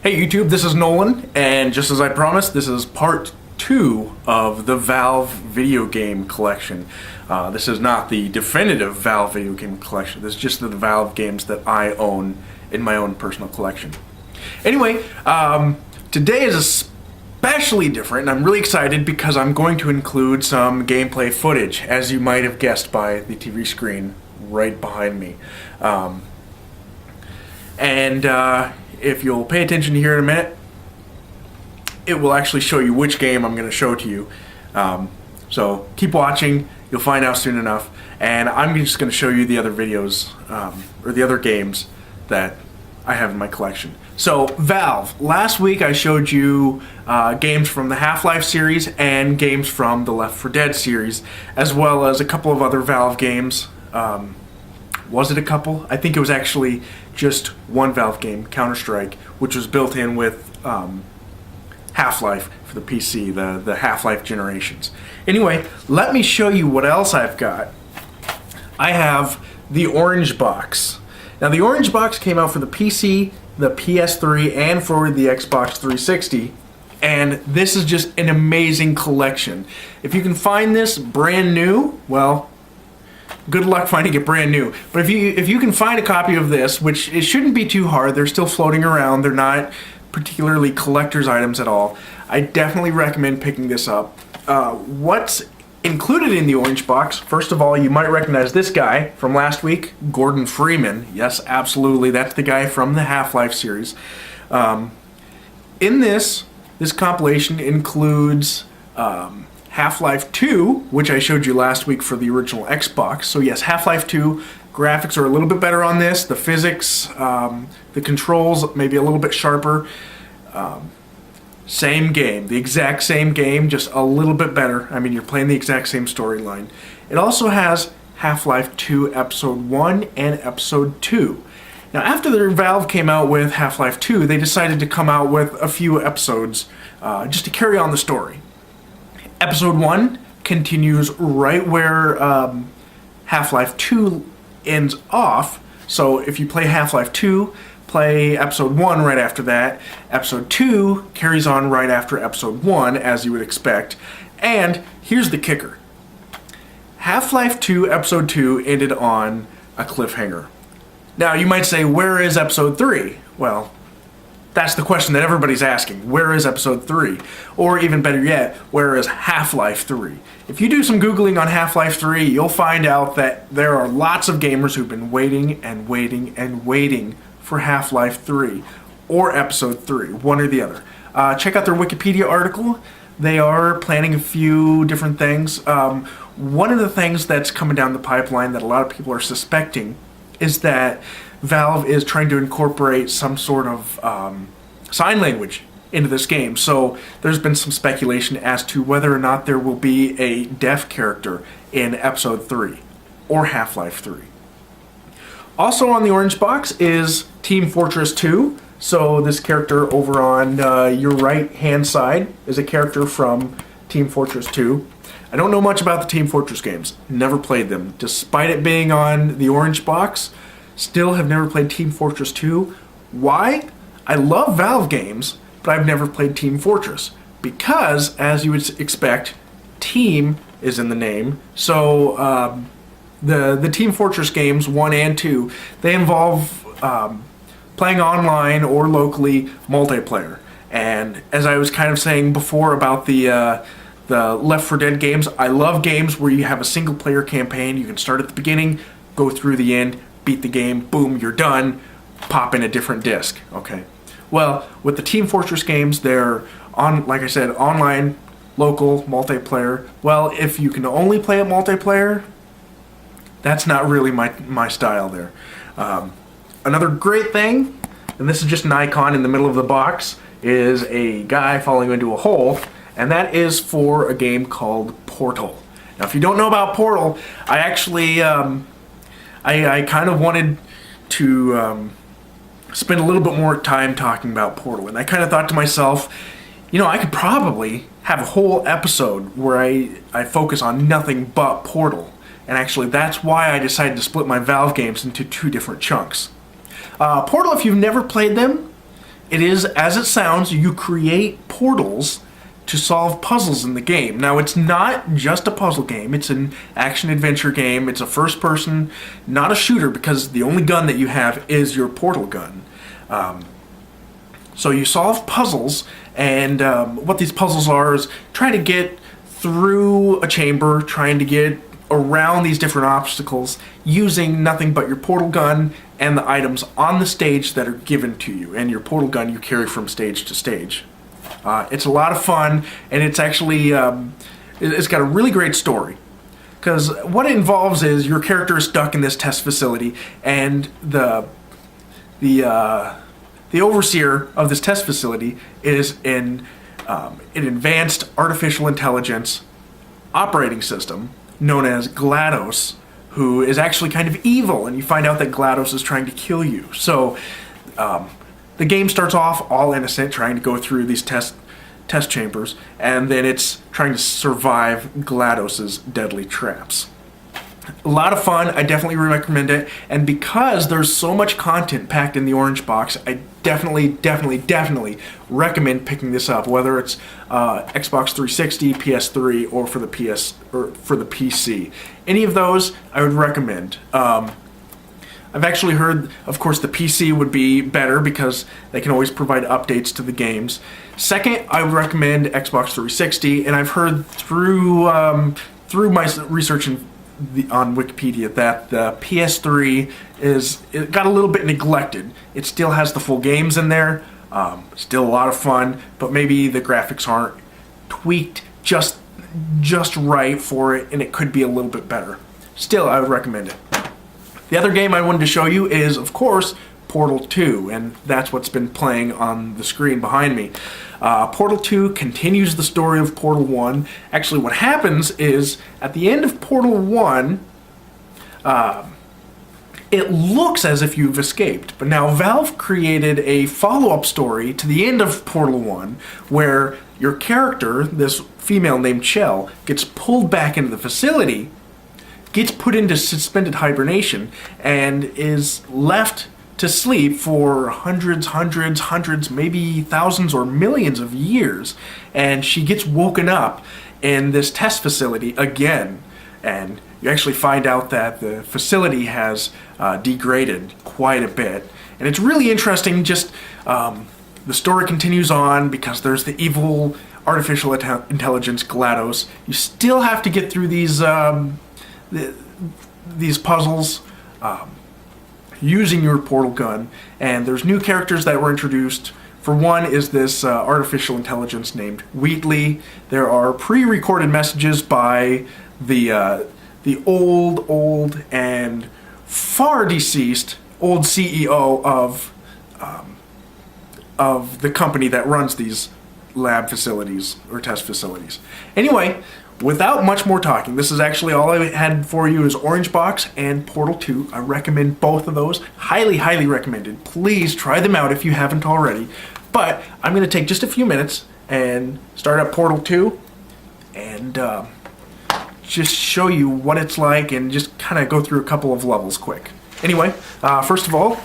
Hey YouTube, this is Nolan, and just as I promised, this is part 2 of the Valve video game collection. This is not the definitive Valve video game collection, this is just the Valve games that I own in my own personal collection. Anyway, today is especially different, and I'm really excited because I'm going to include some gameplay footage, as you might have guessed by the TV screen right behind me. If you'll pay attention here in a minute, it will actually show you which game I'm going to show to you. So keep watching, you'll find out soon enough, and I'm just going to show you the other videos, or the other games that I have in my collection. So Valve, last week I showed you games from the Half-Life series and games from the Left 4 Dead series, as well as a couple of other Valve games. Was it a couple? I think it was actually just one Valve game, Counter-Strike, which was built in with Half-Life for the PC, the Half-Life generations. Anyway, let me show you what else I've got. I have the Orange Box. Now the Orange Box came out for the PC, the PS3, and for the Xbox 360. And this is just an amazing collection. If you can find this brand new, well, good luck finding it brand new. But if you can find a copy of this, which it shouldn't be too hard, they're still floating around, they're not particularly collector's items at all, I definitely recommend picking this up. What's included in the Orange Box, first of all, you might recognize this guy from last week, Gordon Freeman. Yes, absolutely, that's the guy from the Half-Life series. In this compilation includes Half-Life 2, which I showed you last week for the original Xbox. So yes, Half-Life 2, graphics are a little bit better on this. The physics, the controls, maybe a little bit sharper. Same game, the exact same game, just a little bit better. I mean, you're playing the exact same storyline. It also has Half-Life 2 Episode 1 and Episode 2. Now, after the Valve came out with Half-Life 2, they decided to come out with a few episodes just to carry on the story. Episode 1 continues right where Half-Life 2 ends off. So if you play Half-Life 2, play Episode 1 right after that. Episode 2 carries on right after Episode 1, as you would expect. And here's the kicker. Half-Life 2 Episode 2 ended on a cliffhanger. Now you might say, where is Episode 3? Well, that's the question that everybody's asking. Where is Episode 3? Or even better yet, where is Half-Life 3? If you do some Googling on Half-Life 3, you'll find out that there are lots of gamers who've been waiting and waiting and waiting for Half-Life 3 or Episode 3, one or the other. Check out their Wikipedia article. They are planning a few different things. One of the things that's coming down the pipeline that a lot of people are suspecting is that Valve is trying to incorporate some sort of sign language into this game. So there's been some speculation as to whether or not there will be a deaf character in Episode 3 or Half-Life 3. Also on the Orange Box is Team Fortress 2. So this character over on your right hand side is a character from Team Fortress 2. I don't know much about the Team Fortress games. Never played them. Despite it being on the Orange Box, still have never played Team Fortress 2. Why? I love Valve games, but I've never played Team Fortress. Because, as you would expect, Team is in the name. So the Team Fortress games, 1 and 2, they involve playing online or locally multiplayer. And as I was kind of saying before about the Left 4 Dead games, I love games where you have a single player campaign. You can start at the beginning, go through the end, beat the game, boom, you're done, pop in a different disc. Okay. Well, with the Team Fortress games, they're on, like I said, online, local, multiplayer. Well, if you can only play it multiplayer, that's not really my style there. Another great thing, and this is just an icon in the middle of the box, is a guy falling into a hole, and that is for a game called Portal. Now, if you don't know about Portal, I actually I kind of wanted to spend a little bit more time talking about Portal, and I kind of thought to myself, you know, I could probably have a whole episode where I focus on nothing but Portal, and actually that's why I decided to split my Valve games into 2 different chunks. Portal, if you've never played them, it is, as it sounds, you create portals to solve puzzles in the game. Now, it's not just a puzzle game, it's an action-adventure game, it's a first-person, not a shooter, because the only gun that you have is your portal gun. So you solve puzzles, and what these puzzles are is trying to get through a chamber, trying to get around these different obstacles using nothing but your portal gun and the items on the stage that are given to you, and your portal gun you carry from stage to stage. It's a lot of fun, and it's actually it's got a really great story, because what it involves is your character is stuck in this test facility, and the overseer of this test facility is in an advanced artificial intelligence operating system known as GLaDOS, who is actually kind of evil, and you find out that GLaDOS is trying to kill you. So the game starts off all innocent, trying to go through these test chambers, and then it's trying to survive GLaDOS's deadly traps. A lot of fun. I definitely recommend it, and because there's so much content packed in the orange box, I definitely recommend picking this up, whether it's Xbox 360, PS3, or for the PC. Any of those I would recommend. I've actually heard, of course, the PC would be better because they can always provide updates to the games. Second, I would recommend Xbox 360, and I've heard through my research on Wikipedia that the PS3 it got a little bit neglected. It still has the full games in there, still a lot of fun, but maybe the graphics aren't tweaked just right for it, and it could be a little bit better. Still, I would recommend it. The other game I wanted to show you is, of course, Portal 2, and that's what's been playing on the screen behind me. Portal 2 continues the story of Portal 1. Actually, what happens is, at the end of Portal 1, it looks as if you've escaped, but now Valve created a follow-up story to the end of Portal 1, where your character, this female named Chell, gets pulled back into the facility, gets put into suspended hibernation, and is left to sleep for hundreds, maybe thousands or millions of years. And she gets woken up in this test facility again. And you actually find out that the facility has degraded quite a bit. And it's really interesting, just the story continues on because there's the evil artificial intelligence GLaDOS. You still have to get through these puzzles using your portal gun, and there's new characters that were introduced. For one is this artificial intelligence named Wheatley. There are pre-recorded messages by the old and far deceased old CEO of the company that runs these lab facilities or test facilities. Anyway, without much more talking, this is actually all I had for you is Orange Box and Portal 2. I recommend both of those. Highly recommended. Please try them out if you haven't already. But I'm going to take just a few minutes and start up Portal 2 and just show you what it's like and just kind of go through a couple of levels quick. Anyway, first of all,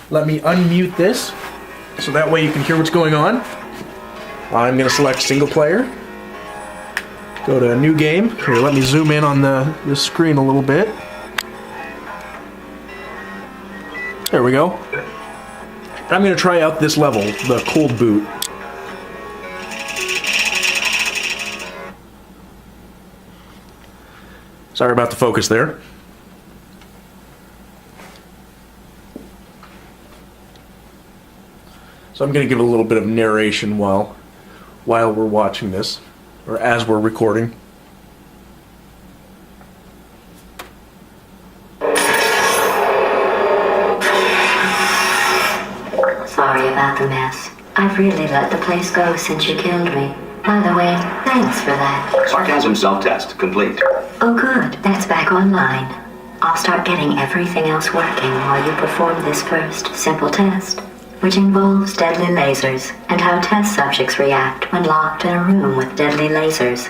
let me unmute this so that way you can hear what's going on. I'm going to select single player. Go to a new game. Here, let me zoom in on the screen a little bit. There we go. I'm going to try out this level, the Cold Boot. Sorry about the focus there. So I'm going to give it a little bit of narration while we're watching this, or as we're recording. Sorry about the mess. I've really let the place go since you killed me. By the way, thanks for that. Sarcasm self-test complete. Oh good, that's back online. I'll start getting everything else working while you perform this first simple test, which involves deadly lasers and how test subjects react when locked in a room with deadly lasers.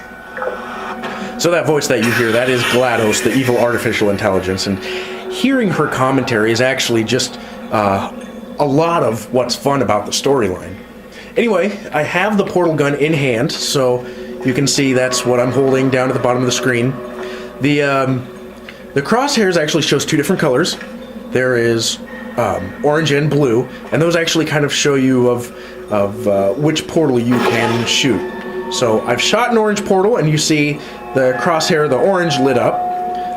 So that voice that you hear, that is GLaDOS, the evil artificial intelligence, and hearing her commentary is actually just a lot of what's fun about the storyline. Anyway, I have the portal gun in hand, so you can see that's what I'm holding down at the bottom of the screen. The crosshairs actually shows two different colors. There is orange and blue, and those actually kind of show you of which portal you can shoot. So I've shot an orange portal, and you see the crosshair, the orange, lit up.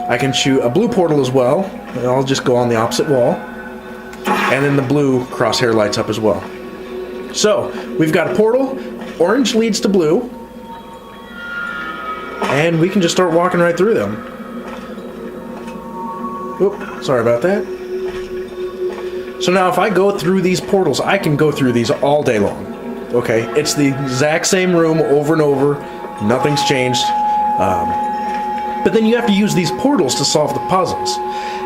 I can shoot a blue portal as well, and I'll just go on the opposite wall. And then the blue crosshair lights up as well. So, we've got a portal, orange leads to blue, and we can just start walking right through them. Oop, sorry about that. So now if I go through these portals, I can go through these all day long. Okay, it's the exact same room over and over, nothing's changed. But then you have to use these portals to solve the puzzles.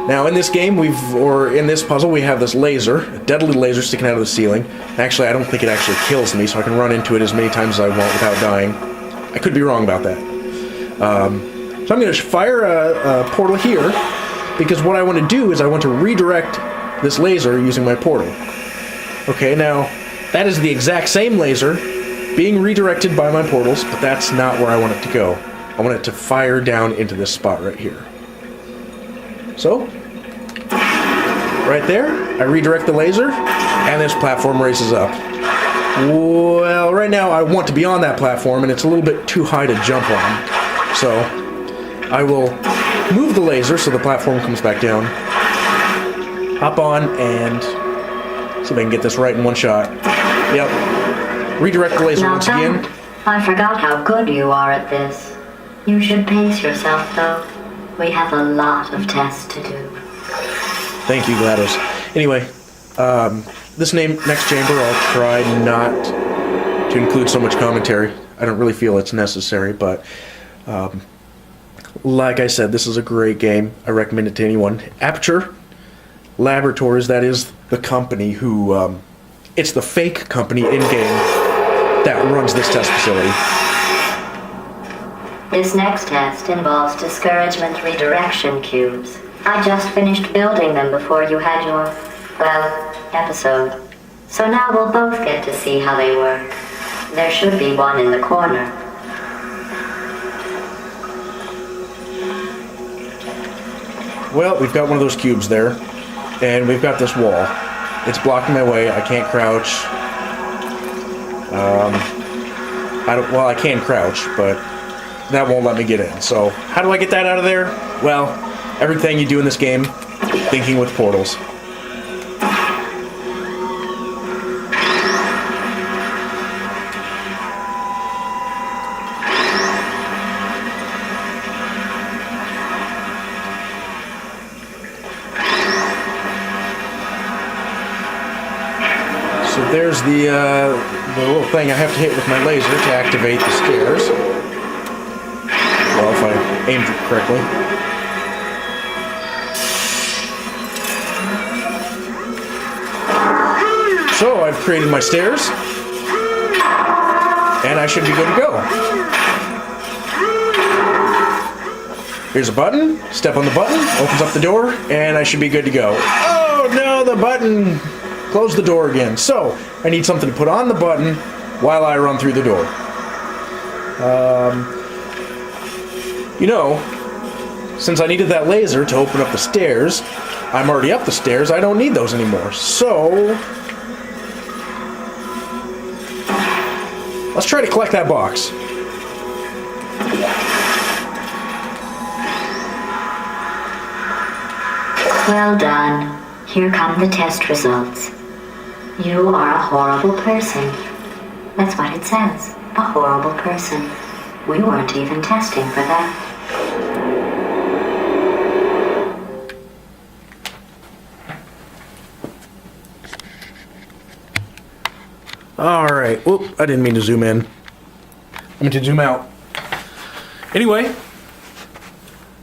Now in this game, in this puzzle, we have this laser, a deadly laser sticking out of the ceiling. Actually, I don't think it actually kills me, so I can run into it as many times as I want without dying. I could be wrong about that. So I'm going to fire a portal here, because what I want to do is I want to redirect this laser using my portal. Okay, now, that is the exact same laser being redirected by my portals, but that's not where I want it to go. I want it to fire down into this spot right here. So, right there, I redirect the laser, and this platform races up. Well, right now I want to be on that platform, and it's a little bit too high to jump on. So, I will move the laser so the platform comes back down. Hop on, and see if I can get this right in one shot. Yep. Redirect the laser once again. I forgot how good you are at this. You should pace yourself, though. We have a lot of tests to do. Thank you, GLaDOS. Anyway, this next chamber, I'll try not to include so much commentary. I don't really feel it's necessary, but like I said, this is a great game. I recommend it to anyone. Aperture Laboratories, that is the company who, it's the fake company in-game that runs this test facility. This next test involves discouragement redirection cubes. I just finished building them before you had your, well, episode. So now we'll both get to see how they work. There should be one in the corner. Well, we've got one of those cubes there, and we've got this wall. It's blocking my way. I can't crouch. I can crouch, but that won't let me get in. So, how do I get that out of there? Well, everything you do in this game, thinking with portals. So there's the little thing I have to hit with my laser to activate the stairs. Well, if I aimed it correctly. So I've created my stairs, and I should be good to go. Here's a button, step on the button, opens up the door, and I should be good to go. Oh no, the button closed the door again. So I need something to put on the button while I run through the door. You know, since I needed that laser to open up the stairs, I'm already up the stairs, I don't need those anymore. So, let's try to collect that box. Well done. Here come the test results. You are a horrible person. That's what it says. A horrible person. We weren't even testing for that. Alright, whoop, I didn't mean to zoom in. I meant to zoom out. Anyway,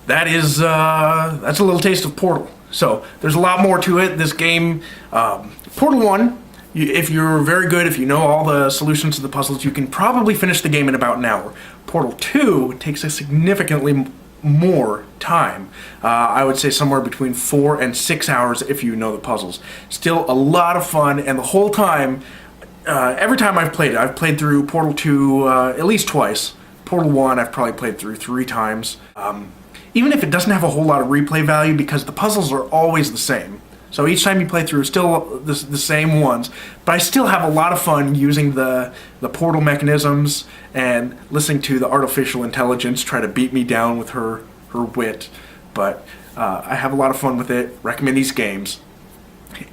that's a little taste of Portal. So, there's a lot more to it. This game, Portal 1, if you're very good, if you know all the solutions to the puzzles, you can probably finish the game in about an hour. Portal 2 takes a significantly more time. I would say somewhere between 4 and 6 hours if you know the puzzles. Still a lot of fun, and the whole time, every time I've played it, I've played through Portal 2 at least twice. Portal 1 I've probably played through 3 times. Even if it doesn't have a whole lot of replay value, because the puzzles are always the same. So each time you play through, still the same ones. But I still have a lot of fun using the portal mechanisms and listening to the artificial intelligence try to beat me down with her wit. But I have a lot of fun with it. Recommend these games.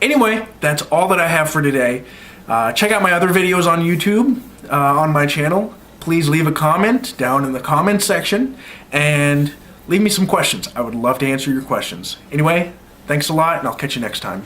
Anyway, that's all that I have for today. Check out my other videos on YouTube, on my channel. Please leave a comment down in the comment section and leave me some questions. I would love to answer your questions. Anyway, thanks a lot, and I'll catch you next time.